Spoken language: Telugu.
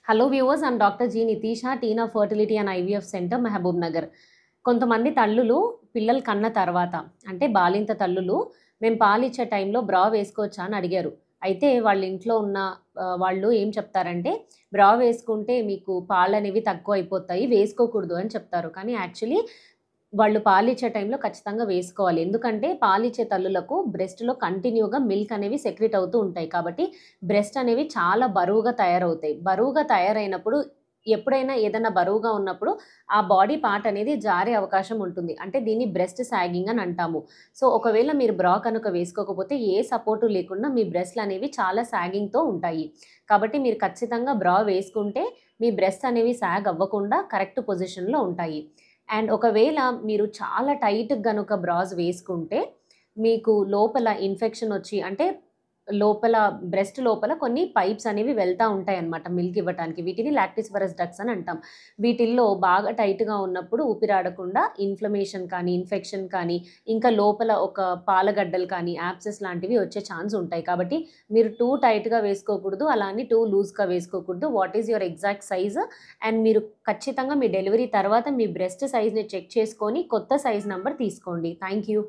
Hello viewers, I'm doctor G Nitisha, Tina fertility and IVF centre, Mahabubnagar. కొంతమంది తల్లులు పిల్లలు కన్న తర్వాత అంటే బాలింత తల్లులు మేము పాలిచ్చే టైంలో బ్రా వేసుకోవచ్చా అని అడిగారు. అయితే వాళ్ళ ఇంట్లో ఉన్న వాళ్ళు ఏం చెప్తారంటే బ్రా వేసుకుంటే మీకు పాలనేవి తక్కువ అయిపోతాయి, వేసుకోకూడదు అని చెప్తారు. కానీ యాక్చువల్లీ వాళ్ళు పాలిచ్చే టైంలో ఖచ్చితంగా వేసుకోవాలి. ఎందుకంటే పాలిచ్చే తల్లులకు బ్రెస్ట్‌లో కంటిన్యూగా మిల్క్ అనేవి సెక్రీట్ అవుతూ ఉంటాయి. కాబట్టి బ్రెస్ట్ అనేవి చాలా బరువుగా తయారవుతాయి. బరువుగా తయారైనప్పుడు ఎప్పుడైనా ఏదైనా బరువుగా ఉన్నప్పుడు ఆ బాడీ పార్ట్ అనేది జారే అవకాశం ఉంటుంది. అంటే దీన్ని బ్రెస్ట్ సాగింగ్ అని అంటాము. సో, ఒకవేళ మీరు బ్రా కనుక వేసుకోకపోతే ఏ సపోర్టు లేకుండా మీ బ్రెస్ట్‌లనేవి చాలా సాగింగ్‌తో ఉంటాయి. కాబట్టి మీరు ఖచ్చితంగా బ్రా వేసుకుంటే మీ బ్రెస్ట్స్ అనేవి సాగ్ అవ్వకుండా కరెక్ట్ పొజిషన్‌లో ఉంటాయి. అండ్ ఒకవేళ మీరు చాలా టైట్‌గా గనుక బ్రాస్ వేసుకుంటే మీకు లోపల ఇన్ఫెక్షన్ వచ్చి అంటే లోపల బ్రెస్ట్ లోపల కొన్ని పైప్స్ అనేవి వెళ్తా ఉంటాయన్నమాట మిల్క్ ఇవ్వటానికి. వీటిని లాక్టిస్ఫెరస్ డక్ట్స్ అని అంటాం. వీటిల్లో బాగా టైట్‌గా ఉన్నప్పుడు ఊపిరాడకుండా ఇన్‌ఫ్లమేషన్ కానీ, ఇన్ఫెక్షన్ కానీ, ఇంకా లోపల ఒక పాలగడ్డలు కానీ, యాబ్సెస్ లాంటివి వచ్చే ఛాన్స్ ఉంటాయి. కాబట్టి మీరు టూ టైట్‌గా వేసుకోకూడదు. అలా అని టూ లూజ్‌గా వేసుకోకూడదు. What is your exact size and మీరు ఖచ్చితంగా మీ డెలివరీ తర్వాత మీ బ్రెస్ట్ సైజ్‌ని చెక్ చేసుకొని కొత్త సైజ్ నంబర్ తీసుకోండి. Thank you.